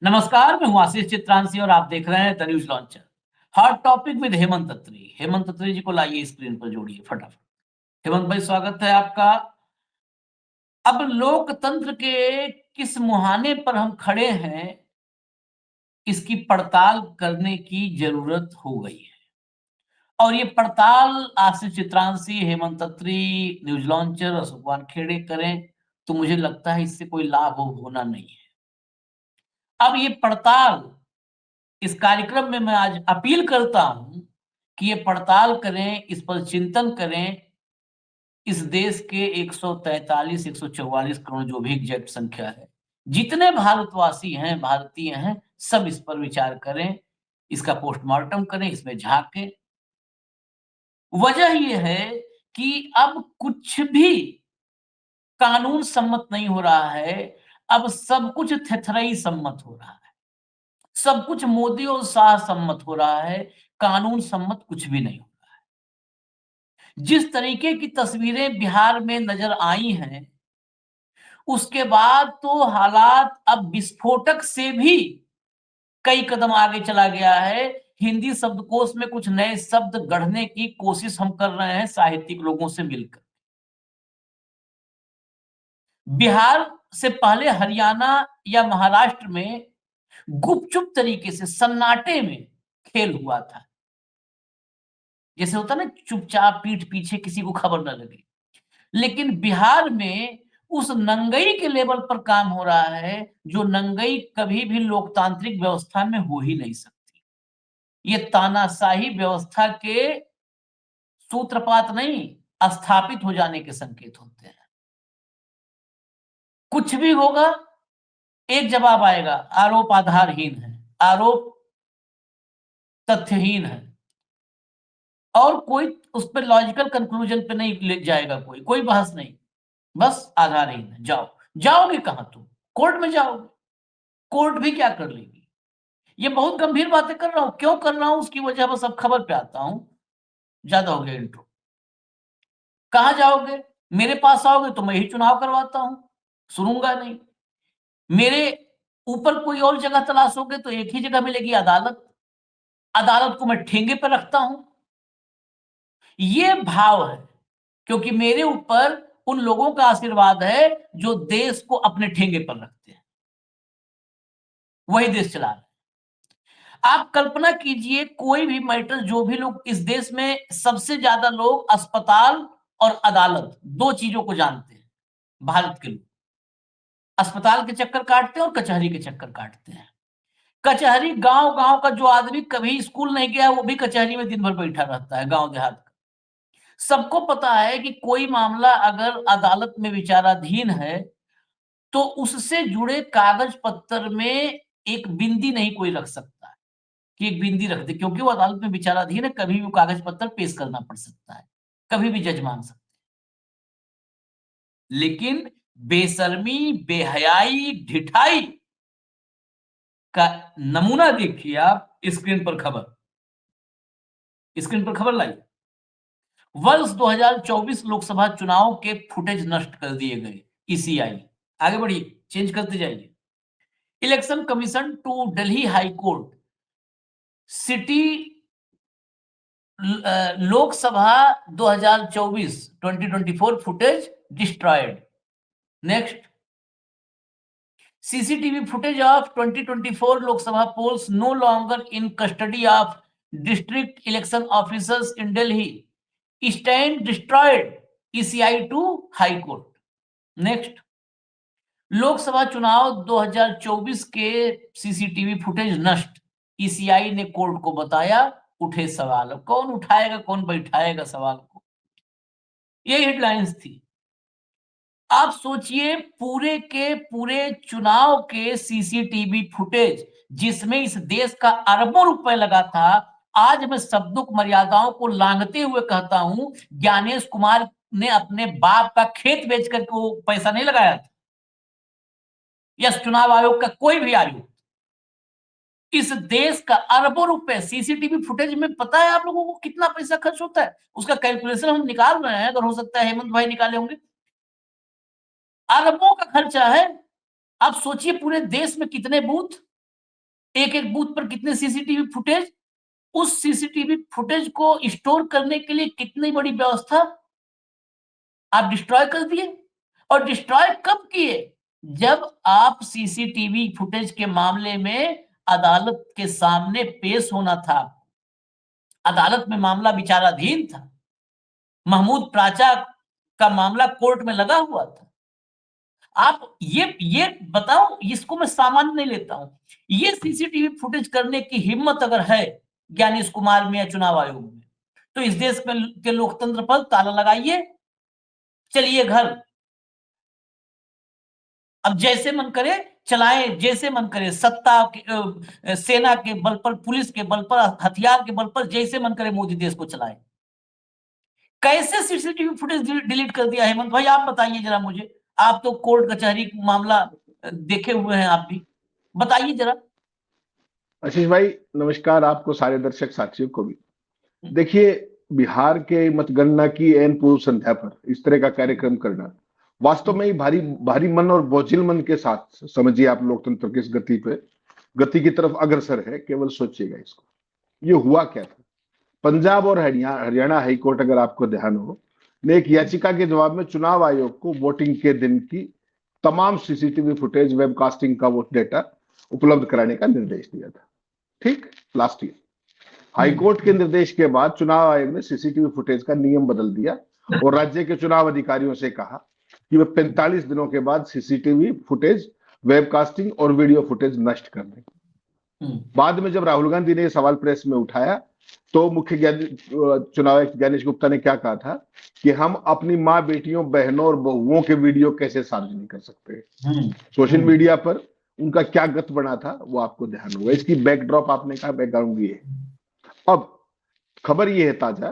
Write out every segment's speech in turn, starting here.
नमस्कार, मैं हूं आशीष चित्रांशी और आप देख रहे हैं the news launcher. Hot topic with Hemant Atri. Hemant Atri ji को लाइए स्क्रीन पर जोड़िए फटाफट। हेमंत भाई, स्वागत है आपका। अब लोकतंत्र के किस मुहाने पर हम खड़े हैं, इसकी पड़ताल करने की जरूरत हो गई है। और ये पड़ताल आशीष चित्रांशी, हेमंत अत्री, न्यूज लॉन्चर, अशोक वानखेड़े करें तो मुझे लगता है इससे कोई लाभ होना नहीं है। अब ये पड़ताल, इस कार्यक्रम में मैं आज अपील करता हूं कि ये पड़ताल करें, इस पर चिंतन करें। इस देश के 143 144 करोड़ जो भी एग्जैक्ट संख्या है, जितने भारतवासी हैं, भारतीय हैं, सब इस पर विचार करें, इसका पोस्टमार्टम करें, इसमें झांकें। वजह ये है कि अब कुछ भी कानून सम्मत नहीं हो रहा है। अब सब कुछ थेथरई सम्मत हो रहा है। सब कुछ मोदी और शाह सम्मत हो रहा है। कानून सम्मत कुछ भी नहीं हो रहा है। जिस तरीके की तस्वीरें बिहार में नजर आई हैं, उसके बाद तो हालात अब विस्फोटक से भी कई कदम आगे चला गया है। हिंदी शब्दकोश में कुछ नए शब्द गढ़ने की कोशिश हम कर रहे हैं साहित्यिक लोगों से मिलकर। बिहार से पहले हरियाणा या महाराष्ट्र में गुपचुप तरीके से सन्नाटे में खेल हुआ था। जैसे होता ना, चुपचाप पीठ पीछे, किसी को खबर न लगे। लेकिन बिहार में उस नंगई के लेवल पर काम हो रहा है जो नंगई कभी भी लोकतांत्रिक व्यवस्था में हो ही नहीं सकती। ये तानाशाही व्यवस्था के सूत्रपात नहीं, स्थापित हो जाने के संकेत होते हैं। कुछ भी होगा, एक जवाब आएगा, आरोप आधारहीन है, आरोप तथ्यहीन है, और कोई उस पर लॉजिकल कंक्लूजन पे नहीं ले जाएगा, कोई बहस नहीं, बस आधारहीन है। जाओगे कहां तुम? कोर्ट में जाओगे। कोर्ट भी क्या कर लेगी? ये बहुत गंभीर बातें कर रहा हूं। क्यों कर रहा हूं उसकी वजह बस अब खबर पे आता हूं। ज्यादा हो गया इंट्रो। कहां जाओगे? मेरे पास आओगे तो मैं ही चुनाव करवाता हूं, सुनूंगा नहीं। मेरे ऊपर कोई और जगह तलाशोगे तो एक ही जगह मिलेगी, अदालत। अदालत को मैं ठेंगे पर रखता हूं। ये भाव है, क्योंकि मेरे ऊपर उन लोगों का आशीर्वाद है जो देश को अपने ठेंगे पर रखते हैं, वही देश चला रहे हैं। आप कल्पना कीजिए, कोई भी मैटर, जो भी लोग इस देश में, सबसे ज्यादा लोग अस्पताल और अदालत, दो चीजों को जानते हैं। भारत के लोग अस्पताल के चक्कर काटते हैं और कचहरी के चक्कर काटते हैं। कचहरी, गांव गांव का जो आदमी कभी स्कूल नहीं गया, वो भी कचहरी में दिन भर बैठा रहता है, गांव देहात का। सबको पता है कि कोई मामला अगर अदालत में विचाराधीन है तो उससे जुड़े कागज पत्तर में एक बिंदी नहीं कोई रख सकता है कि एक बिंदी रख दे, क्योंकि वो अदालत में विचाराधीन है। कभी भी वो कागज पत्तर पेश करना पड़ सकता है, कभी भी जज मान सकते हैं। लेकिन बेशर्मी, बेहयाई, ढिठाई का नमूना देखिए आप। स्क्रीन पर खबर लाइए। वर्ष 2024 लोकसभा चुनाव के फुटेज नष्ट कर दिए गए, ईसीआई। आगे बढ़िए, चेंज करते जाइए। Election commission to Delhi high court, city Lok Sabha 2024 2024 footage destroyed. Next, CCTV footage of 2024 Lok Sabha polls no longer in custody of district election officers in Delhi, stand destroyed, ECI to high court. Next, Lok Sabha चुनाव 2024 के CCTV footage नष्ट, ECI ने court को बताया। उठे सवाल। कौन उठाएगा, कौन बैठाएगा सवाल को? ये हेडलाइंस थी। आप सोचिए, पूरे के पूरे चुनाव के सीसीटीवी फुटेज, जिसमें इस देश का अरबों रुपए लगा था। आज मैं शब्दों मर्यादाओं को लांघते हुए कहता हूं, ज्ञानेश कुमार ने अपने बाप का खेत बेच करके वो पैसा नहीं लगाया था, या चुनाव आयोग का कोई भी आयोग। इस देश का अरबों रुपए सीसीटीवी फुटेज में, पता है आप लोगों को कितना पैसा खर्च होता है? उसका कैलकुलेशन हम निकाल रहे हैं, अगर हो सकता है हेमंत भाई निकाले होंगे। अरबों का खर्चा है। आप सोचिए, पूरे देश में कितने बूथ, एक एक बूथ पर कितने सीसीटीवी फुटेज, उस सीसीटीवी फुटेज को स्टोर करने के लिए कितनी बड़ी व्यवस्था आप डिस्ट्रॉय कर दिए। और डिस्ट्रॉय कब किए, जब आप सीसीटीवी फुटेज के मामले में अदालत के सामने पेश होना था, अदालत में मामला विचाराधीन था, महमूद प्राचा का मामला कोर्ट में लगा हुआ था। आप ये बताओ, इसको मैं सामान्य नहीं लेता हूं, ये सीसीटीवी फुटेज करने की हिम्मत अगर है ज्ञानेश कुमार में या चुनाव आयोग में, तो इस देश के लोकतंत्र पर ताला लगाइए, चलिए घर, अब जैसे मन करे चलाएं, जैसे मन करे, सत्ता के, सेना के बल पर, पुलिस के बल पर, हथियार के बल पर, जैसे मन करे मोदी देश को चलाए। कैसे सीसीटीवी फुटेज डिलीट कर दिया हेमंत भाई, आप बताइए जरा मुझे, आप तो कोर्ट कचहरी मामला देखे हुए हैं, आप भी बताइए जरा। आशीष भाई नमस्कार, आपको सारे दर्शक साथियों को भी। देखिए, बिहार के मतगणना की एन पूर्व संध्या पर इस तरह का कार्यक्रम करना वास्तव में ही भारी भारी मन और बोझिल मन के साथ, समझिए आप लोकतंत्र की इस गति की तरफ अग्रसर है। केवल सोचिएगा इसको, ये हुआ क्या था। पंजाब और हरियाणा हाईकोर्ट, अगर आपको ध्यान हो, ने एक याचिका के जवाब में चुनाव आयोग को वोटिंग के दिन की तमाम सीसीटीवी फुटेज, वेबकास्टिंग का वो डेटा उपलब्ध कराने का निर्देश दिया था। ठीक, लास्ट ईयर हाईकोर्ट के निर्देश के बाद चुनाव आयोग ने सीसीटीवी फुटेज का नियम बदल दिया और राज्य के चुनाव अधिकारियों से कहा कि वे 45 दिनों के बाद सीसीटीवी फुटेज, वेबकास्टिंग और वीडियो फुटेज नष्ट कर दें। बाद में जब राहुल गांधी ने यह सवाल प्रेस में उठाया तो मुख्य चुनाव आयुक्त ज्ञानेश गुप्ता ने क्या कहा था कि हम अपनी माँ, बेटियों, बहनों और बहुओं के वीडियो कैसे सार्वजनिक कर सकते हैं। सोशल मीडिया पर उनका क्या गत बना था वो आपको ध्यान होगा। इसकी बैकड्रॉप आपने कहा, बैकग्राउंड ये है। अब खबर ये है ताजा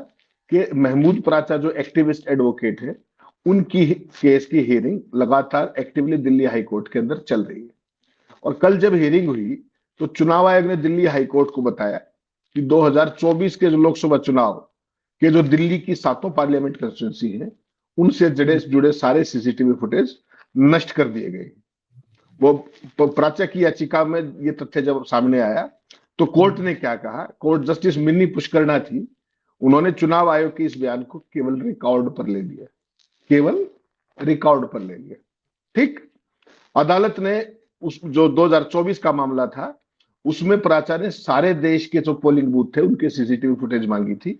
कि महमूद प्राचा जो एक्टिविस्ट एडवोकेट है, उनकी केस की हियरिंग लगातार एक्टिवली दिल्ली हाईकोर्ट के अंदर चल रही है। और कल जब हियरिंग हुई तो चुनाव आयोग ने दिल्ली हाईकोर्ट को बताया कि 2024 के जो लोकसभा चुनाव के जो दिल्ली की 7 पार्लियामेंट कंस्टिट्यूंसी है, उनसे जुड़े सारे सीसीटीवी फुटेज नष्ट कर दिए गए। वो प्राचा की याचिका में ये तथ्य जब सामने आया तो कोर्ट ने क्या कहा, कोर्ट जस्टिस मिन्नी पुष्करना थी, उन्होंने चुनाव आयोग के इस बयान को केवल रिकॉर्ड पर ले लिया, केवल रिकॉर्ड पर ले लिया। ठीक, अदालत ने उस जो 2024 का मामला था उसमें प्राचा ने सारे देश के जो पोलिंग बूथ थे उनके सीसीटीवी फुटेज मांगी थी,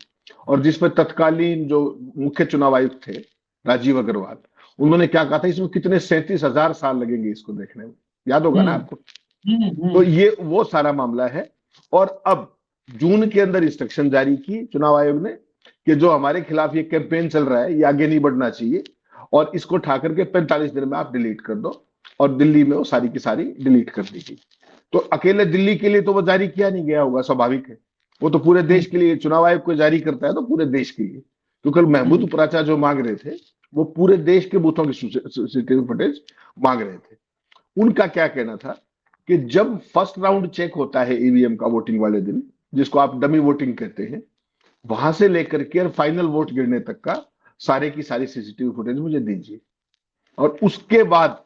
और जिसमें तत्कालीन जो मुख्य चुनाव आयुक्त थे राजीव अग्रवाल, उन्होंने क्या कहा था, इसमें कितने 37,000 साल लगेंगे इसको देखने में, याद होगा ना आपको। तो ये वो सारा मामला है। और अब जून के अंदर इंस्ट्रक्शन जारी की चुनाव आयोग ने कि जो हमारे खिलाफ ये कैंपेन चल रहा है ये आगे नहीं बढ़ना चाहिए, और इसको उठा करके 45 दिन में आप डिलीट कर दो। और दिल्ली में वो सारी की सारी डिलीट कर दी गई। तो अकेले दिल्ली के लिए तो वो जारी किया नहीं गया होगा, स्वाभाविक है, वो तो पूरे देश के लिए, चुनाव आयोग को जारी करता है तो पूरे देश के लिए। तो कल महमूद प्राचा जो मांग रहे थे वो पूरे देश के बूथों की सीसीटीवी फुटेज मांग रहे थे। उनका क्या कहना था कि जब फर्स्ट राउंड चेक होता है ईवीएम का वोटिंग वाले दिन, जिसको आप डमी वोटिंग कहते हैं, वहां से लेकर के फाइनल वोट गिरने तक का सारे की सारी सीसीटीवी फुटेज मुझे दीजिए। और उसके बाद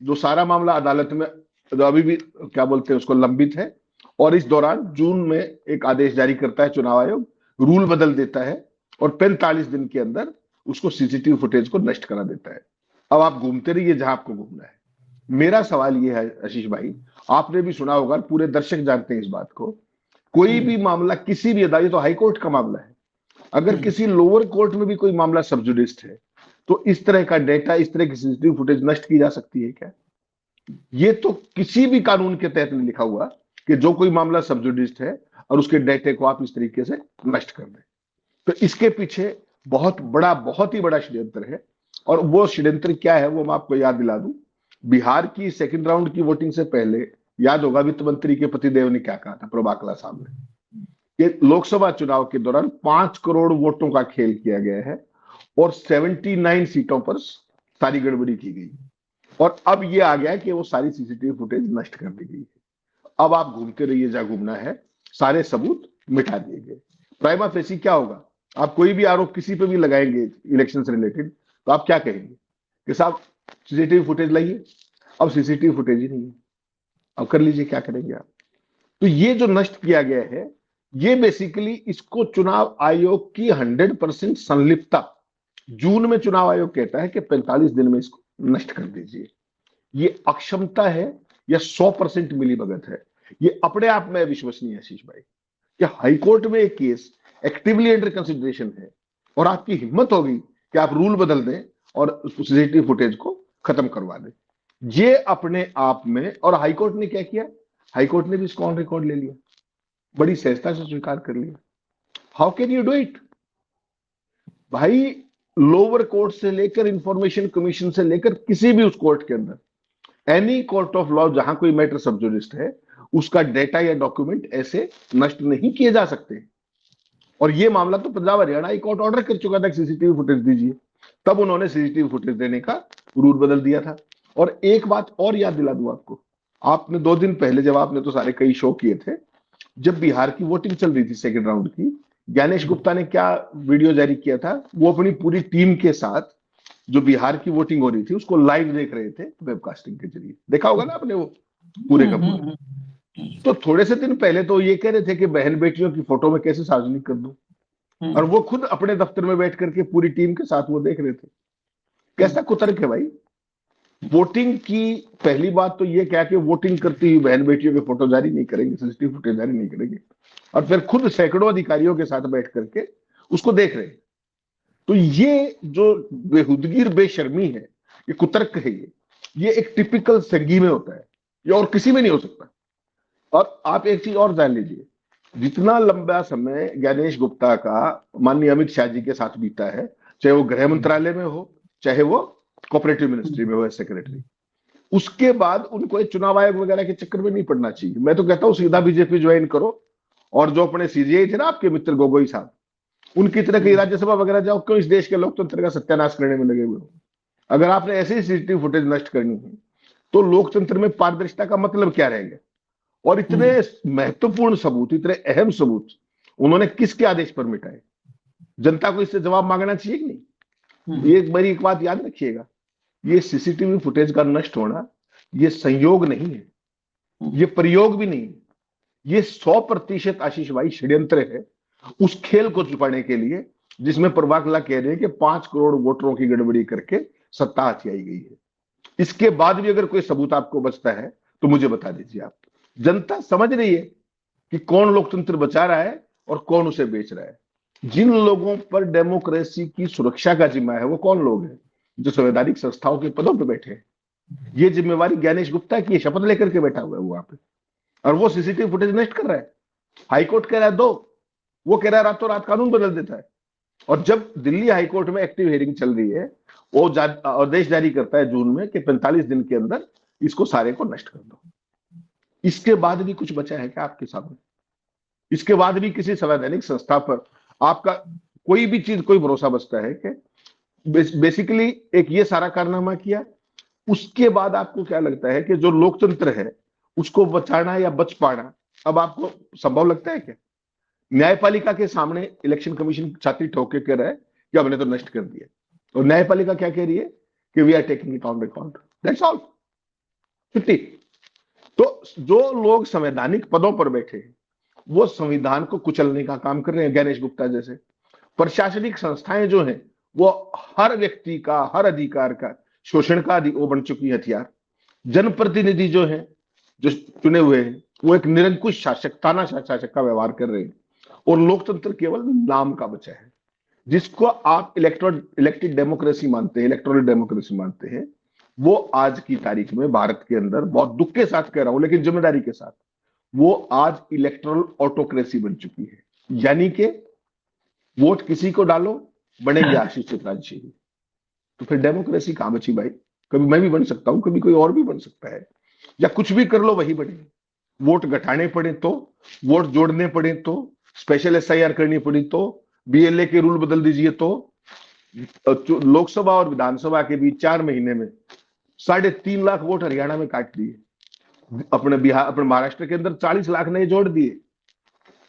जो सारा मामला अदालत में जो अभी भी क्या बोलते हैं उसको लंबित है, और इस दौरान जून में एक आदेश जारी करता है चुनाव आयोग, रूल बदल देता है और 45 दिन के अंदर उसको सीसीटीवी फुटेज को नष्ट करा देता है। अब आप घूमते रहिए जहां आपको घूमना है। मेरा सवाल यह है आशीष भाई, आपने भी सुना होगा, पूरे दर्शक जानते हैं इस बात को, कोई भी मामला किसी भी अदालत, तो हाईकोर्ट का मामला है, अगर किसी लोअर कोर्ट में भी कोई मामला सबजुडिस्ड है तो इस तरह का डेटा, इस तरह की सीसीटीवी फुटेज नष्ट की जा सकती है क्या? ये तो किसी भी कानून के तहत नहीं लिखा हुआ कि जो कोई मामला सबजुडिस्ड है और उसके डेटे को आप इस तरीके से नष्ट कर दें। तो इसके पीछे बहुत ही बड़ा षड्यंत्र है। और वो षड्यंत्र क्या है वो मैं आपको याद दिला दूं। बिहार की सेकंड राउंड की वोटिंग से पहले याद होगा वित्त मंत्री के पतिदेव ने क्या कहा था, प्रभाकला साहब ने, कि लोकसभा चुनाव के दौरान 5 करोड़ वोटों का खेल किया गया है और 79 सीटों पर सारी गड़बड़ी की गई। और अब ये आ गया कि वो सारी सीसीटीवी फुटेज नष्ट कर दी गई है। अब आप घूमते रहिए जहां घूमना है, सारे सबूत मिटा दिए गए। प्राइमा फेसी क्या होगा, आप कोई भी आरोप किसी पे भी लगाएंगे इलेक्शन से रिलेटेड तो आप क्या कहेंगे कि साहब सीसीटीवी फुटेज लाइए। अब सीसीटीवी फुटेज ही नहीं है, अब कर लीजिए क्या करेंगे आप। तो ये जो नष्ट किया गया है, ये बेसिकली इसको चुनाव आयोग की 100% संलिप्तता, जून में चुनाव आयोग कहता है कि 45 दिन में इसको नष्ट कर दीजिए, ये अक्षमता है या 100% मिलीभगत है? ये अपने आप में विश्वसनीय है आशीष भाई कि हाईकोर्ट में एक केस एक्टिवली अंडर कंसिडरेशन है और आपकी हिम्मत होगी कि आप रूल बदल दें और सीसीटीवी फुटेज को खत्म करवा दें? ये अपने आप में, और हाईकोर्ट ने क्या किया? हाईकोर्ट ने भी इसको ऑन रिकॉर्ड ले लिया, बड़ी सहजता से स्वीकार कर लिया। How can you do it भाई? लोअर कोर्ट से लेकर इंफॉर्मेशन कमीशन से लेकर किसी भी उस कोर्ट के अंदर, एनी कोर्ट ऑफ लॉ जहां कोई मैटर सब जुडिस्ट है, उसका डेटा या डॉक्यूमेंट ऐसे नष्ट नहीं किए जा सकते। और ये मामला तो Punjab Haryana high court order कर चुका था कि सीसीटीवी फुटेज दीजिए, तब उन्होंने सीसीटीवी फुटेज देने का रूल बदल दिया था। और एक बात और याद दिला दूं आपको, आपने 2 दिन पहले, जब आपने तो सारे कई शो किए थे, जब बिहार की वोटिंग चल रही थी सेकेंड राउंड की, ज्ञानेश गुप्ता ने क्या वीडियो जारी किया था? वो अपनी पूरी टीम के साथ जो बिहार की वोटिंग हो रही थी उसको लाइव देख रहे थे वेबकास्टिंग के जरिए। देखा होगा ना आपने वो पूरे का पूरा। तो थोड़े से दिन पहले तो ये कह रहे थे कि बहन बेटियों की फोटो में कैसे सार्वजनिक कर दूं, और वो खुद अपने दफ्तर में बैठ करके पूरी टीम के साथ वो देख रहे थे। कैसा कुतर्क है भाई? वोटिंग की पहली बात तो ये क्या कि वोटिंग करती हुई बहन बेटियों के फोटो जारी नहीं करेंगे, सीसीटीवी फुटेज जारी नहीं करेंगे, और फिर खुद सैकड़ों अधिकारियों के साथ बैठ करके उसको देख रहे हैं। तो ये जो बेहुदगी और बेशर्मी है, ये कुतर्क है, ये एक टिपिकल संघी में होता है, ये और किसी में नहीं हो सकता। और आप एक चीज और जान लीजिए, जितना लंबा समय ज्ञानेश गुप्ता का माननीय अमित शाह जी के साथ बीता है, चाहे वो गृह मंत्रालय में हो, चाहे वो कोऑपरेटिव मिनिस्ट्री में हो एज सेक्रेटरी, उसके बाद उनको चुनाव आयोग वगैरह के चक्कर में नहीं पड़ना चाहिए। मैं तो कहता हूं सीधा बीजेपी ज्वाइन करो, और जो अपने सीजीआई थे ना आपके मित्र गोगोई साहब, उनकी तरह कहीं राज्यसभा वगैरह जाओ, क्यों इस देश के लोकतंत्र का सत्यानाश करने में लगे हुए हो? अगर आपने ऐसे ही सीसीटीवी फुटेज नष्ट करनी है तो लोकतंत्र में पारदर्शिता का मतलब क्या रहेगा? और इतने महत्वपूर्ण सबूत, इतने अहम सबूत उन्होंने किसके आदेश पर मिटाए? जनता को इससे जवाब मांगना चाहिए कि नहीं? एक बारी एक बात याद रखिएगा, ये सीसीटीवी फुटेज का नष्ट होना ये संयोग नहीं है, ये प्रयोग भी नहीं है, ये 100% आशीष भाई षड्यंत्र है उस खेल को छुपाने के लिए जिसमें प्रभाकला कह रहे हैं कि 5 करोड़ वोटरों की गड़बड़ी करके सत्ता हाथी आई गई है। इसके बाद भी अगर कोई सबूत आपको बचता है तो मुझे बता दीजिए। आप, जनता समझ रही है कि कौन लोकतंत्र बचा रहा है और कौन उसे बेच रहा है। जिन लोगों पर डेमोक्रेसी की सुरक्षा का जिम्मा है वो कौन लोग हैं? जो संवैधानिक संस्थाओं के पदों पर बैठे हैं। ये जिम्मेवारी ज्ञानेश गुप्ता की, शपथ लेकर के बैठा हुआ है वहां पे, और वो सीसीटीवी फुटेज नष्ट कर रहा है। हाईकोर्ट कह रहा है दो, वो कह रहा है रातों रात कानून बदल देता है। और जब दिल्ली हाईकोर्ट में एक्टिव हियरिंग चल रही है, वो आदेश जारी करता है जून में कि 45 दिन के अंदर इसको सारे को नष्ट कर दो। इसके बाद भी कुछ बचा है क्या आपके सामने? इसके बाद भी किसी संवैधानिक संस्था पर आपका कोई भी चीज, कोई भरोसा बचता है कि बेसिकली एक ये सारा कारनामा किया, उसके बाद आपको क्या लगता है कि जो लोकतंत्र है उसको बचाना या बच पाना अब आपको संभव लगता है क्या? न्यायपालिका के सामने इलेक्शन कमीशन छाती ठोक के कह रहा है कि हमने तो नष्ट कर दिया, और न्यायपालिका क्या कह रही है कि we are taking it on record, that's all. छुट्टी। तो जो लोग संवैधानिक पदों पर बैठे हैं वो संविधान को कुचलने का काम कर रहे हैं। ज्ञानेश गुप्ता जैसे प्रशासनिक संस्थाएं जो हैं वो हर व्यक्ति का, हर अधिकार का शोषण का वो बन चुकी है हथियार। जनप्रतिनिधि जो है, जो चुने हुए हैं, वो एक निरंकुश शासक, ताना शासक का व्यवहार कर रहे हैं, और लोकतंत्र केवल नाम का बचा है। जिसको आप इलेक्टेड डेमोक्रेसी मानते हैं, इलेक्टोरल डेमोक्रेसी मानते हैं, वो आज की तारीख में भारत के अंदर, बहुत दुख के साथ कह रहा हूं लेकिन जिम्मेदारी के साथ, वो आज इलेक्टोरल ऑटोक्रेसी बन चुकी है। यानी कि वोट किसी को डालो, बनेंगे आशीष चित्रांशी। तो फिर डेमोक्रेसी कहां बची भाई? कभी मैं भी बन सकता हूं, कभी कोई और भी बन सकता है, या कुछ भी कर लो वही बने। वोट घटाने पड़े तो, वोट जोड़ने पड़े तो, स्पेशल एसआईआर करनी पड़ी तो, बीएलए के रूल बदल दीजिए तो, लोकसभा और विधानसभा के बीच 4 महीने में 3.5 लाख वोट हरियाणा में काट दिए, अपने बिहार, अपने महाराष्ट्र के अंदर 40 लाख नए जोड़ दिए,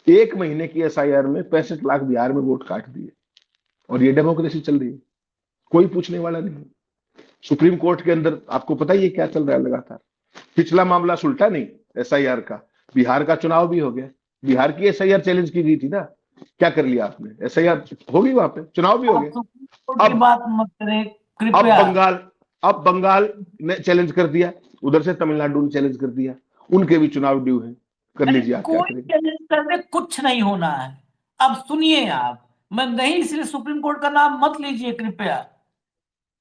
1 महीने की एसआईआर में 65 लाख बिहार में वोट काट दिए, और ये डेमोक्रेसी चल रही है, कोई पूछने वाला नहीं। सुप्रीम कोर्ट के अंदर आपको पता ही है क्या चल रहा है लगातार। पिछला मामला सुलटा नहीं एसआईआर का, बिहार का चुनाव भी हो गया, बिहार की एसआईआर चैलेंज की गई थी ना, क्या कर लिया आपने? एसआईआर होगी, वहां पे चुनाव भी हो आप गया। सुप्रीम कोर्ट की अब बात मत करें अब कृपया। बंगाल अब बंगाल ने चैलेंज कर दिया, उधर से तमिलनाडु ने चैलेंज कर दिया, उनके भी चुनाव ड्यू है। कर अरे लीजिए, आप क्या कोई करेंगे? चैलेंज करने कुछ नहीं होना है। अब सुनिए आप, मैं नहीं, इसलिए सुप्रीम कोर्ट का नाम मत लीजिए कृपया।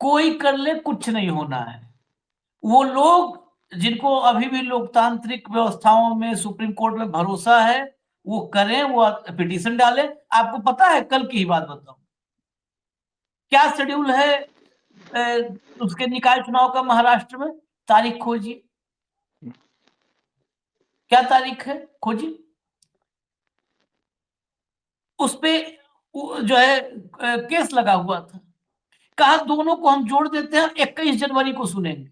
कोई कर ले, कुछ नहीं होना है। वो लोग जिनको अभी भी लोकतांत्रिक व्यवस्थाओं में सुप्रीम कोर्ट में भरोसा है, वो करें, वो पिटीशन डालें। आपको पता है, कल की ही बात बताऊं, क्या शेड्यूल है उसके निकाय चुनाव का महाराष्ट्र में? तारीख खोजिए, क्या तारीख है, खोजिए। उस पे जो है केस लगा हुआ था। कहा दोनों को हम जोड़ देते हैं, 21 जनवरी को सुनेंगे।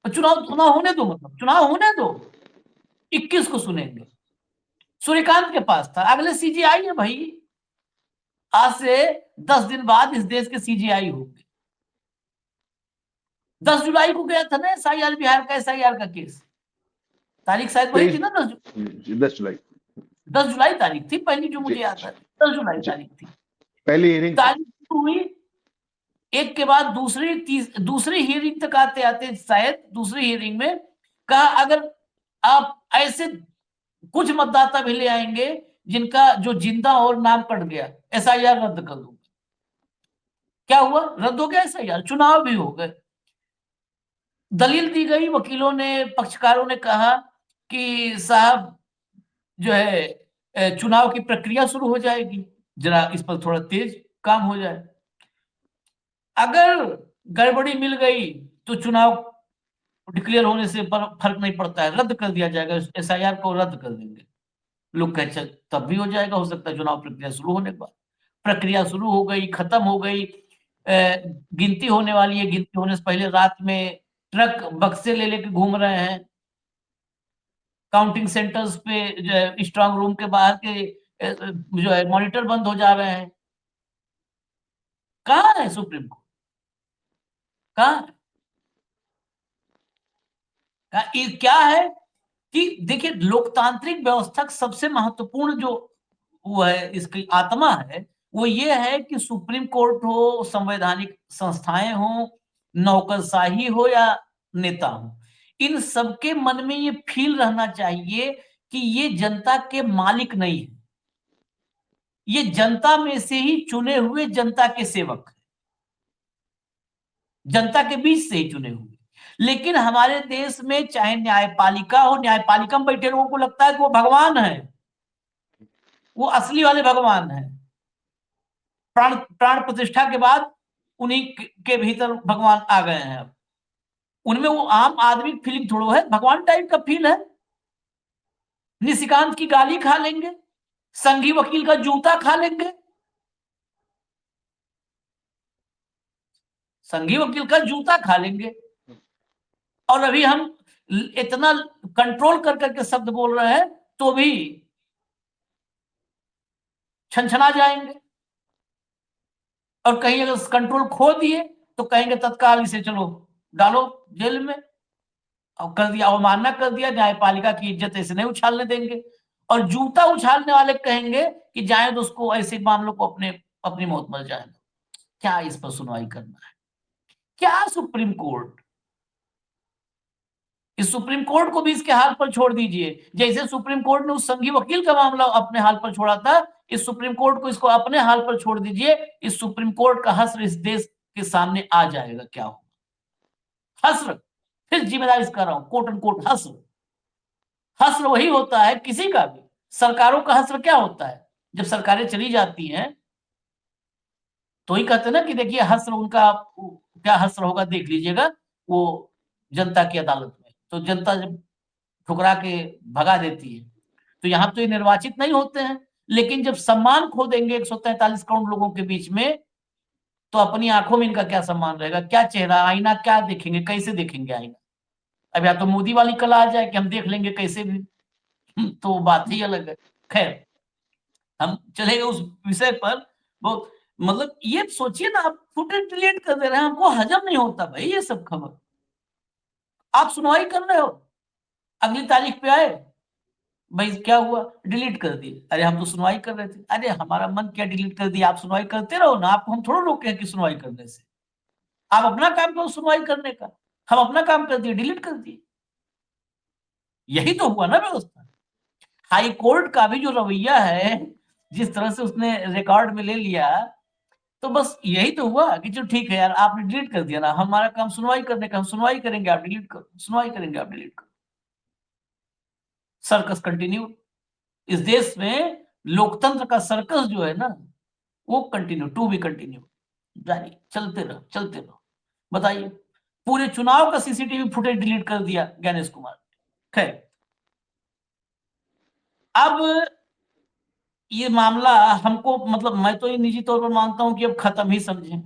चुनाव चुनाव होने दो, मतलब चुनाव होने दो, 21 को सुनेंगे। सूर्यकांत के पास था, अगले सीजीआई है भाई। आज से 10 दिन बाद इस देश के सीजीआई होंगे। 10 जुलाई को गया था ना एसआईआर, बिहार का एसआईआर का केस। तारीख शायद वही थी ना, 10 जुलाई। 10 जुलाई तारीख थी पहली, जो मुझे जी, याद है 10 जुलाई जी, तारीख थी। पहली हियरिंग थी। तारीख शुरू हुई, एक के बाद दूसरी हियरिंग तक आते आते, शायद दूसरी हियरिंग में कहा, अगर आप ऐसे कुछ मतदाता भी ले आएंगे जिनका जो जिंदा और नाम कट गया, एसआईआर रद्द कर दूंगा। क्या हुआ? रद्द हो गया एसआईआर, चुनाव भी हो गए। दलील दी गई, वकीलों ने, पक्षकारों ने कहा कि साहब जो है चुनाव की प्रक्रिया शुरू हो जाएगी, जरा इस पर थोड़ा तेज काम हो जाए। अगर गड़बड़ी मिल गई तो चुनाव डिक्लेयर होने से फर्क नहीं पड़ता है, रद्द कर दिया जाएगा, एसआईआर को रद्द कर देंगे। लोग कहे चल तब भी हो जाएगा, हो सकता है चुनाव प्रक्रिया शुरू होने के बाद। प्रक्रिया शुरू हो गई, खत्म हो गई, गिनती होने वाली है। गिनती होने से पहले रात में ट्रक बक्से ले लेके घूम रहे हैं काउंटिंग सेंटर्स पे, स्ट्रांग रूम के बाहर के जो है मॉनिटर बंद हो जा रहे हैं। कहाँ है सुप्रीम कोर्ट? कहाँ है? ये क्या है कि देखिए, लोकतांत्रिक व्यवस्था का सबसे महत्वपूर्ण जो वो है, इसकी आत्मा है, वो ये है कि सुप्रीम कोर्ट हो, संवैधानिक संस्थाएं हो, नौकरशाही हो या नेता हो, इन सबके मन में ये फील रहना चाहिए कि ये जनता के मालिक नहीं है, ये जनता में से ही चुने हुए जनता के सेवक हैं, जनता के बीच से ही चुने हुए। लेकिन हमारे देश में चाहे न्यायपालिका हो, न्यायपालिका में बैठे लोगों को लगता है कि वो भगवान है, वो असली वाले भगवान है। प्राण प्राण प्रतिष्ठा के बाद उन्हीं के भीतर भगवान आ गए हैं। अब उनमें वो आम आदमी फीलिंग थोड़ा है, भगवान टाइप का फील है। निशिकांत की गाली खा लेंगे, संघी वकील का जूता खा लेंगे, संघी वकील का जूता खा लेंगे। और अभी हम इतना कंट्रोल कर करके शब्द बोल रहे हैं तो भी छनछना जाएंगे। और कहीं अगर कंट्रोल खो दिए तो कहेंगे तत्काल इसे चलो डालो जेल में। और कर दिया, अवमानना कर दिया, न्यायपालिका की इज्जत ऐसे नहीं उछालने देंगे। और जूता उछालने वाले कहेंगे कि जाए तो उसको ऐसे मामलों को अपनी मौत मर जाए। क्या इस पर सुनवाई करना है? क्या सुप्रीम कोर्ट? इस सुप्रीम कोर्ट को भी इसके हाल पर छोड़ दीजिए। जैसे सुप्रीम कोर्ट ने उस संघी वकील का मामला अपने हाल पर छोड़ा था, इस सुप्रीम कोर्ट को इसको अपने हाल पर छोड़ दीजिए। इस सुप्रीम कोर्ट का हश्र इस देश के सामने आ जाएगा। क्या हो हश्र, फिर जिम्मेदारी कर रहा हूं, कोट एंड कोट हश्र। हश्र वही होता है किसी का भी। सरकारों का हश्र क्या होता है? जब सरकारें चली जाती हैं तो ही कहते हैं ना कि देखिए हश्र उनका क्या हश्र होगा, देख लीजिएगा वो जनता की अदालत में। तो जनता जब ठुकरा के भगा देती है, तो यहाँ तो ये निर्वाचित नहीं होते हैं। लेकिन जब सम्मान खो देंगे 143 करोड़ लोगों के बीच में, तो अपनी आंखों में इनका क्या सम्मान रहेगा? क्या चेहरा, आईना क्या देखेंगे, कैसे देखेंगे आईना? अब या तो मोदी वाली कला आ जाए कि हम देख लेंगे कैसे भी, तो बात ही अलग है। खैर, हम चले गए उस विषय पर। बहुत मतलब ये सोचिए ना, आप फुटेज डिलीट कर दे रहे हैं, हमको हजम नहीं होता भाई ये सब खबर। आप सुनवाई कर रहे हो, अगली तारीख पे आए, भाई क्या हुआ, डिलीट कर दिए। अरे हम तो सुनवाई कर रहे थे। अरे हमारा मन क्या डिलीट कर दिया, आप सुनवाई करते रहो ना, आपको हम थोड़ा रोके हैं कि सुनवाई करने से। आप अपना काम करो सुनवाई करने का, हम अपना काम कर दिए, डिलीट कर दिए। यही तो हुआ ना व्यवस्था। हाई कोर्ट का भी जो रवैया है, जिस तरह से उसने रिकॉर्ड में ले लिया, तो बस यही तो हुआ कि चलो ठीक है यार, आपने डिलीट कर दिया ना, हमारा काम सुनवाई करने का, हम सुनवाई करेंगे, आप डिलीट करो, सुनवाई करेंगे, आप डिलीट करो। Circus continue. इस देश में लोकतंत्र का सर्कस जो है ना, वो कंटिन्यू, टू बी कंटिन्यू, जारी, चलते रहो, चलते रहो। बताइए, पूरे चुनाव का सीसीटीवी फुटेज डिलीट कर दिया ज्ञानेश कुमार। खैर, अब ये मामला हमको, मतलब मैं तो ये निजी तौर पर मानता हूं कि अब खत्म ही समझें।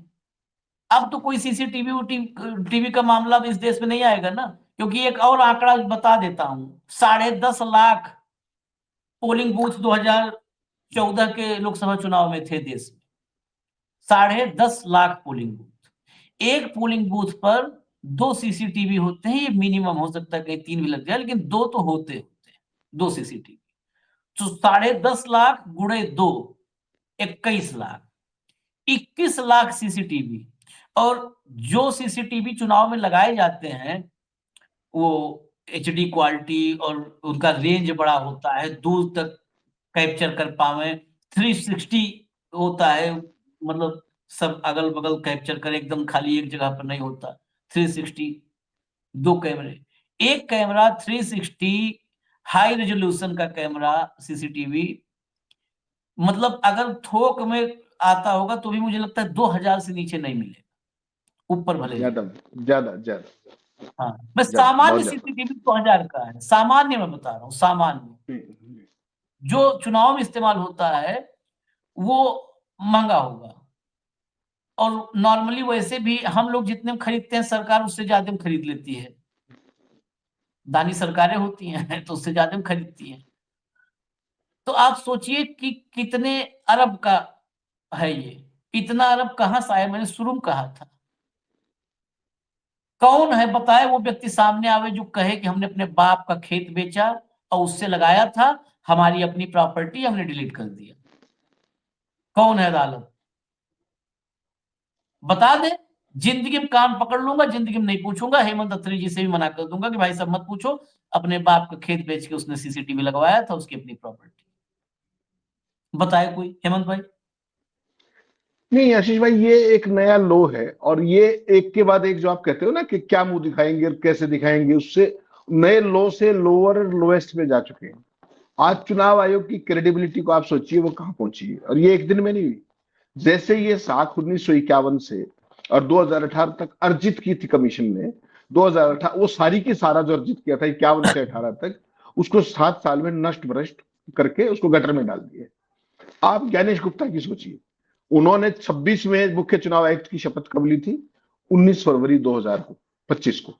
अब तो कोई सीसीटीवी टीवी का मामला इस देश में नहीं आएगा ना, क्योंकि एक और आंकड़ा बता देता हूं, 10.5 लाख पोलिंग बूथ 2014 के लोकसभा चुनाव में थे देश में। 10.5 लाख पोलिंग बूथ, एक पोलिंग बूथ पर 2 सीसीटीवी होते हैं, ये मिनिमम हो सकता है, कहीं 3 भी लग जाए, लेकिन 2 तो होते होते हैं, 2 सीसीटीवी। तो 10.5 लाख गुणे 2, 21 लाख, 21 लाख सीसीटीवी। और जो सीसीटीवी चुनाव में लगाए जाते हैं, वो एचडी क्वालिटी और उनका रेंज बड़ा होता है, दूर तक कैप्चर कर पावे, 360 होता है, मतलब सब अगल बगल कैप्चर करे, एकदम खाली एक जगह पर नहीं होता। 360, 2 कैमरे, एक कैमरा 360 हाई रेजोल्यूशन का कैमरा सीसीटीवी, मतलब अगर थोक में आता होगा तो भी मुझे लगता है 2000 से नीचे नहीं मिलेगा, ऊपर भले ज्यादा जाए। ज्यादा ज्यादा हाँ, मैं ज्यादा, सामान्य बहुत ज्यादा। सीसीटीवी 2000 का है, सामान्य मैं बता रहा हूँ, सामान्य जो चुनाव में इस्तेमाल होता है वो महंगा होगा। और नॉर्मली वैसे भी हम लोग जितने में खरीदते हैं, सरकार उससे ज्यादा में खरीद लेती है, दानी सरकारें होती हैं तो उससे ज्यादा में खरीदती हैं। तो आप सोचिए कि कितने अरब का है ये, इतना अरब कहां से आया, मैंने शुरू में कहा था। कौन है बताए वो व्यक्ति सामने आवे जो कहे कि हमने अपने बाप का खेत बेचा और उससे लगाया था, हमारी अपनी प्रॉपर्टी हमने डिलीट कर दिया। कौन है अदालत, बता दे। जिंदगी में कान पकड़ लूंगा, जिंदगी में नहीं पूछूंगा, हेमंत अत्री जी से भी मना कर दूंगा कि भाई सब मत पूछो, अपने बाप का खेत बेच के उसने सीसीटीवी लगवाया था, उसकी अपनी प्रॉपर्टी। बताए कोई, हेमंत भाई। नहीं आशीष भाई, ये एक नया लो है, और ये एक के बाद एक जो आप कहते हो ना कि क्या मुंह दिखाएंगे और कैसे दिखाएंगे, उससे नए लो से लोअर लोएस्ट में जा चुके हैं। आज चुनाव आयोग की क्रेडिबिलिटी को आप सोचिए वो कहां पहुंची है, और ये एक दिन में नहीं हुई। जैसे ये साख 1951 से और 2018 तक अर्जित की थी कमीशन ने, 2018 वो सारी की सारा जो अर्जित किया था 51 से 18 तक, उसको 7 साल में नष्ट भ्रष्ट करके उसको गटर में डाल दिए। आप ज्ञानेश गुप्ता की सोचिए, उन्होंने 26 में मुख्य चुनाव आयुक्त की शपथ कब ली थी? 19 फरवरी 2025 को।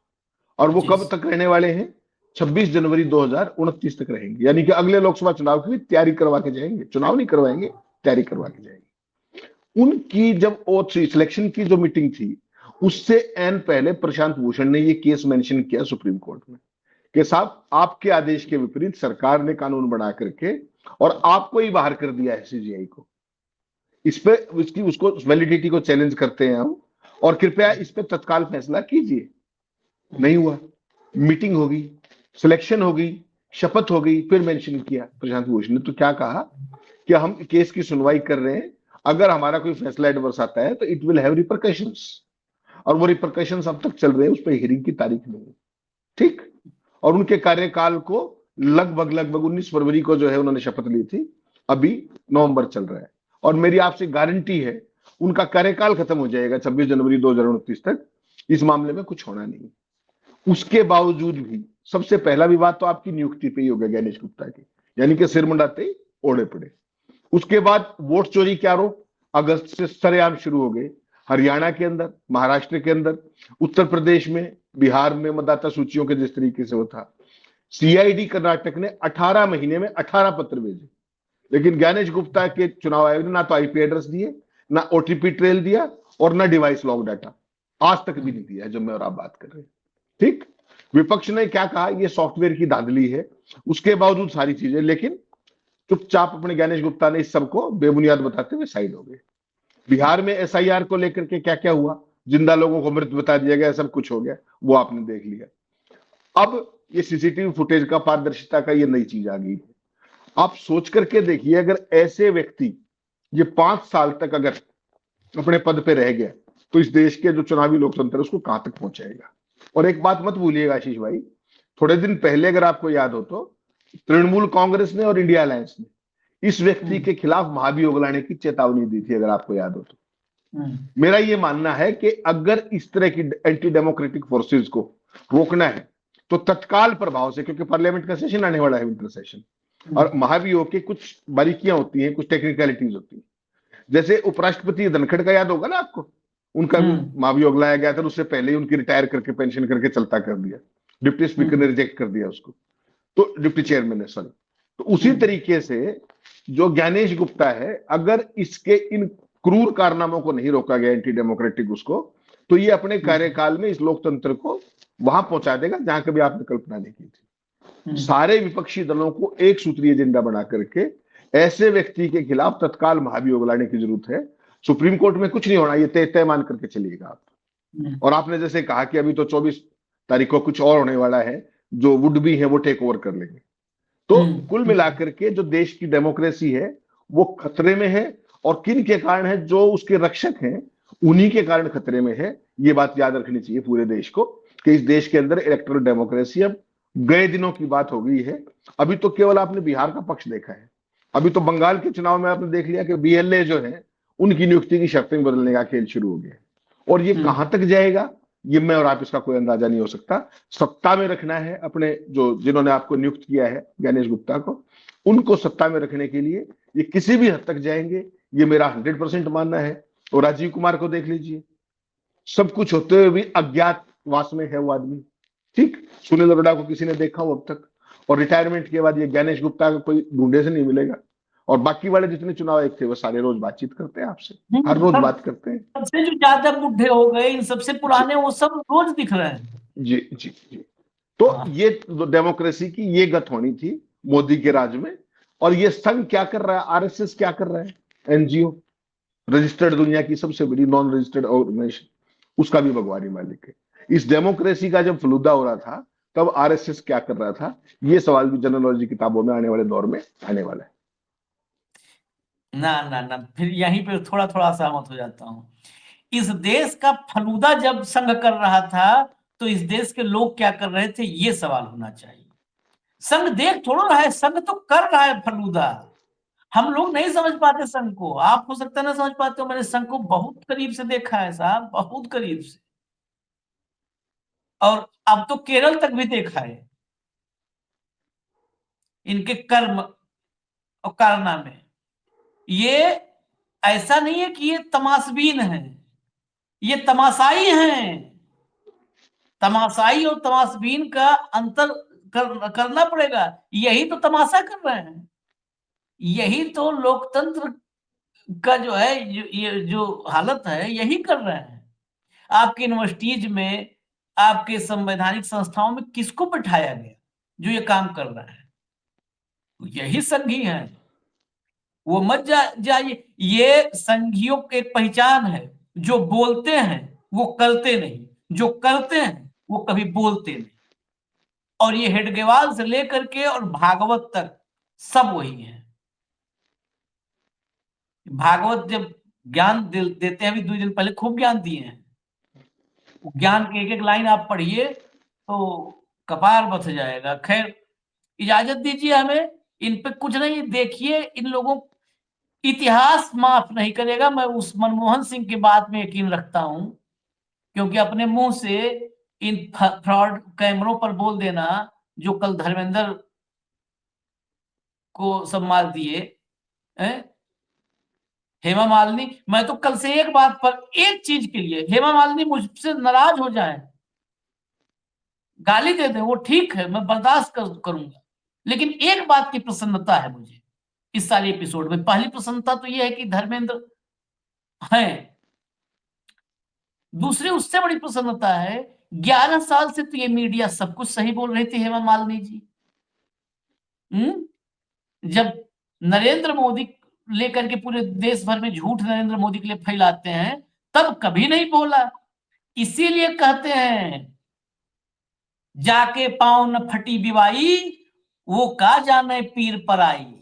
और वो कब 25। तक रहने वाले हैं? 26 जनवरी 2029 तक रहेंगे, यानी कि अगले लोकसभा चुनाव की भी तैयारी करवा के जाएंगे, चुनाव नहीं करवाएंगे, तैयारी करवा के जाएंगे। उनकी जब सिलेक्शन की जो मीटिंग थी, उससे एन पहले प्रशांत भूषण ने ये केस मेंशन किया सुप्रीम कोर्ट में कि साहब आपके आदेश के विपरीत सरकार ने कानून बना करके और आपको ही बाहर कर दिया है सीजीआई को। इस पे उसकी उसको वैलिडिटी को चैलेंज करते हैं हम, और कृपया इस पे तत्काल फैसला कीजिए। नहीं हुआ, मीटिंग होगी, सिलेक्शन होगी, शपथ हो गई, फिर मेंशन किया प्रशांत भूषण ने, तो क्या कहा कि हम केस की सुनवाई कर रहे हैं, अगर हमारा कोई फैसला एडवर्स आता है तो इट विल हैव रिपरकशंस, और वो रिपरकशंस अब तक चल रहे हैं, उस पर हियरिंग की तारीख नहीं है। ठीक। और उनके कार्यकाल को लगभग लगभग 19 फरवरी को जो है उन्होंने शपथ ली थी, अभी नवंबर चल रहा है, और मेरी आपसे गारंटी है उनका कार्यकाल खत्म हो जाएगा 26 जनवरी 2029 तक, इस मामले में कुछ होना नहीं। उसके बावजूद भी सबसे पहला विवाद तो आपकी नियुक्ति पे ही हो गया ज्ञानेश गुप्ता की, यानी कि सिर मुंडाते ही ओढ़े पड़े। उसके बाद वोट चोरी के आरोप अगस्त से सरेआम शुरू हो गए, हरियाणा के अंदर, महाराष्ट्र के अंदर, उत्तर प्रदेश में, बिहार में मतदाता सूचियों के जिस तरीके से वो था। सीआईडी कर्नाटक ने 18 महीने में 18 पत्र भेजे, लेकिन ज्ञानेश गुप्ता के चुनाव आयोग ने ना तो आईपी एड्रेस दिए, ना ओटीपी ट्रेल दिया, और ना डिवाइस लॉग डाटा, आज तक भी नहीं दिया है जब मैं और आप बात कर रहे हैं। ठीक। विपक्ष ने क्या कहा, ये सॉफ्टवेयर की धांधली है, उसके बावजूद सारी चीजें, लेकिन चुपचाप अपने ज्ञानेश गुप्ता ने इस सबको बेबुनियाद बताते हुए साइड हो गए। बिहार में एसआईआर को लेकर के क्या क्या हुआ, जिंदा लोगों को मृत बता दिया गया, सब कुछ हो गया, वो आपने देख लिया। अब ये सीसीटीवी फुटेज का, पारदर्शिता का, ये नई चीज आ गई है। आप सोच करके देखिए, अगर ऐसे व्यक्ति ये 5 साल तक अगर अपने पद पे रह गया, तो इस देश के जो चुनावी लोकतंत्र है उसको कहां तक पहुंचाएगा। और एक बात मत भूलिएगा आशीष भाई, थोड़े दिन पहले अगर आपको याद हो तो तृणमूल कांग्रेस ने और इंडिया अलायंस ने इस व्यक्ति के खिलाफ महाभियोग लाने की चेतावनी दी थी, अगर आपको याद हो तो। मेरा ये मानना है कि अगर इस तरह की एंटी डेमोक्रेटिक फोर्सेस को रोकना है तो तत्काल प्रभाव से, क्योंकि पार्लियामेंट का सेशन आने वाला है, विंटर सेशन, और महाभियोग की कुछ बारीकियां होती हैं, कुछ टेक्निकलिटीज होती हैं। जैसे उपराष्ट्रपति धनखड़ का याद होगा ना आपको, उनका भी महाभियोग लाया गया था, उससे पहले ही उनकी रिटायर करके पेंशन करके चलता कर दिया, डिप्टी स्पीकर ने रिजेक्ट कर दिया उसको, तो डिप्टी चेयरमैन ने, सॉरी। तो उसी तरीके से जो ज्ञानेश गुप्ता है, अगर इसके इन क्रूर कारनामों को नहीं रोका गया एंटी डेमोक्रेटिक उसको, तो ये अपने कार्यकाल में इस लोकतंत्र को वहां पहुंचा देगा जहां कभी आपने कल्पना नहीं की थी। सारे विपक्षी दलों को एक सूत्रीय एजेंडा बना करके ऐसे व्यक्ति के खिलाफ तत्काल महाभियोग लाने की जरूरत है। सुप्रीम कोर्ट में कुछ नहीं होना, ये तय मान करके चलिएगा आप। और आपने जैसे कहा कि अभी तो 24 तारीख को कुछ और होने वाला है, जो वुड बी है वो टेक ओवर कर लेंगे। तो कुल मिलाकर के जो देश की डेमोक्रेसी है वो खतरे में है, और किन के कारण है, जो उसके रक्षक हैं उन्हीं के कारण खतरे में है। ये बात याद रखनी चाहिए पूरे देश को कि इस देश के अंदर इलेक्टोरल डेमोक्रेसी अब गए दिनों की बात हो गई है। अभी तो केवल आपने बिहार का पक्ष देखा है, अभी तो बंगाल के चुनाव में आपने देख लिया कि बीएलए जो है उनकी नियुक्ति की शर्तें बदलने का खेल शुरू हो गया। और ये कहां तक जाएगा, ये मैं और आप इसका कोई अंदाजा नहीं हो सकता। सत्ता में रखना है अपने, जो जिन्होंने आपको नियुक्त किया है ज्ञानेश गुप्ता को, उनको सत्ता में रखने के लिए ये किसी भी हद तक जाएंगे, ये मेरा 100% मानना है। और राजीव कुमार को देख लीजिए, सब कुछ होते हुए भी अज्ञातवास में है वो आदमी। ठीक, सुनील अरोड़ा को किसी ने देखा हो अब तक, और रिटायरमेंट के बाद ये ज्ञानेश गुप्ता का कोई ढूंढे से नहीं मिलेगा। और बाकी वाले जितने चुनाव आयुक्त थे वो सारे रोज बातचीत करते हैं आपसे, हर रोज बात करते हैं। सबसे जो ज्यादा बुढ़े हो गए, इन सबसे पुराने, वो सब रोज दिख रहे हैं। जी जी जी। तो ये डेमोक्रेसी की ये गत होनी थी मोदी के राज में। और ये संघ क्या कर रहा है, आरएसएस क्या कर रहा है, एनजीओ, रजिस्टर्ड, दुनिया की सबसे बड़ी नॉन रजिस्टर्ड ऑर्गेनाइजेशन, उसका भी भगवानी मालिक है। इस डेमोक्रेसी का जब फलूदा हो रहा था तब आरएसएस क्या कर रहा था, ये सवाल भी जनरल नॉलेज की किताबों में आने वाले दौर में आने वाला है। ना ना ना, फिर यहीं पे थोड़ा थोड़ा सहमत हो जाता हूं। इस देश का फलूदा जब संघ कर रहा था तो इस देश के लोग क्या कर रहे थे, ये सवाल होना चाहिए। संघ देख थोड़ा रहा है, संघ तो कर रहा है फलूदा। हम लोग नहीं समझ पाते संघ को, आप हो सकता है ना समझ पाते हो, मैंने संघ को बहुत करीब से देखा है साहब, बहुत करीब से। और अब तो केरल तक भी देखा है इनके कर्म और कारनामे। ये ऐसा नहीं है कि ये तमाशबीन है, ये तमाशाई हैं। तमाशाई और तमाशबीन का अंतर करना पड़ेगा। यही तो तमाशा कर रहे हैं, यही तो लोकतंत्र का जो है, ये जो हालत है, यही कर रहे हैं। आपके यूनिवर्सिटीज में, आपके संवैधानिक संस्थाओं में किसको बैठाया गया जो ये काम कर रहा है? यही संघी है। वो मत जाइए, ये संघियों की एक पहचान है, जो बोलते हैं वो करते नहीं, जो करते हैं वो कभी बोलते नहीं। और ये हेडगेवाल से लेकर के और भागवत तक सब वही है। भागवत जब ज्ञान देते हैं, अभी 2 दिन पहले खूब ज्ञान दिए हैं, ज्ञान के एक एक लाइन आप पढ़िए तो कपार बथ जाएगा। खैर, इजाजत दीजिए हमें, इन पे कुछ नहीं, देखिए इन लोगों, इतिहास माफ नहीं करेगा। मैं उस मनमोहन सिंह की बात में यकीन रखता हूं, क्योंकि अपने मुंह से इन फ्रॉड कैमरों पर बोल देना, जो कल धर्मेंद्र को सब मार दिए, हेमा मालिनी, मैं तो कल से एक बात पर, एक चीज के लिए हेमा मालिनी मुझसे नाराज हो जाए, गाली दे दे, वो ठीक है, मैं बर्दाश्त करूंगा। लेकिन एक बात की प्रसन्नता है मुझे इस सारे एपिसोड में। पहली प्रसन्नता तो यह है कि धर्मेंद्र है, दूसरी उससे बड़ी प्रसन्नता है 11 साल से तो ये मीडिया सब कुछ सही बोल रही थी, हेमा मालिनी जी। जब नरेंद्र मोदी लेकर के पूरे देश भर में झूठ नरेंद्र मोदी के लिए फैलाते हैं, तब कभी नहीं बोला। इसीलिए कहते हैं, जाके पाँव न फटी बिवाई, वो का जाने पीर पर आई।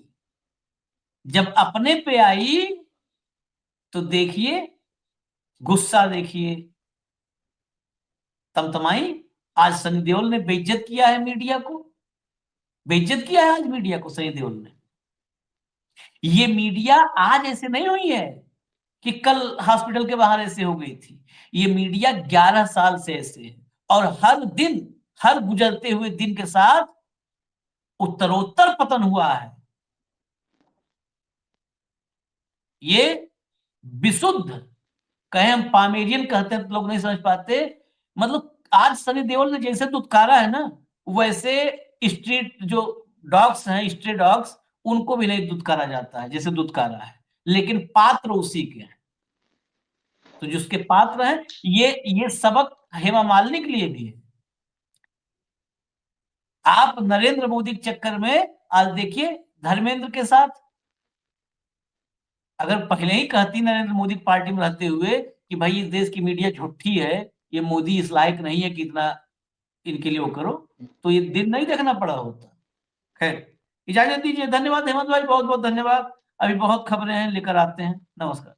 जब अपने पे आई तो देखिए, गुस्सा देखिए, तमतमाई। आज सनी देओल ने बेइज्जत किया है मीडिया को, बेइज्जत किया है आज मीडिया को सनी देओल ने। ये मीडिया आज ऐसे नहीं हुई है कि कल हॉस्पिटल के बाहर ऐसे हो गई थी। ये मीडिया 11 साल से ऐसे है, और हर दिन, हर गुजरते हुए दिन के साथ उत्तरोत्तर पतन हुआ है। ये विशुद्ध, कहे हम पामेरियन कहते हैं तो लोग नहीं समझ पाते, मतलब आज सनी देओल ने जैसे दुत्कारा है ना, वैसे स्ट्रीट जो डॉग्स हैं, स्ट्रे डॉग्स, उनको भी नहीं दुत्कारा जाता है जैसे दुत्कारा है, लेकिन पात्र उसी के हैं। तो जिसके पात्र हैं, ये सबक हेमा मालिनी के लिए भी है। आप नरेंद्र मोदी के चक्कर में आज देखिए धर्मेंद्र के साथ, अगर पहले ही कहती नरेंद्र मोदी पार्टी में रहते हुए कि भाई इस देश की मीडिया झूठी है, ये मोदी इस लायक नहीं है कि इतना इनके लिए वो करो, तो ये दिन नहीं देखना पड़ा होता। खैर, इजाजत दीजिए। धन्यवाद हेमंत भाई, बहुत बहुत धन्यवाद। अभी बहुत खबरें हैं, लेकर आते हैं। नमस्कार।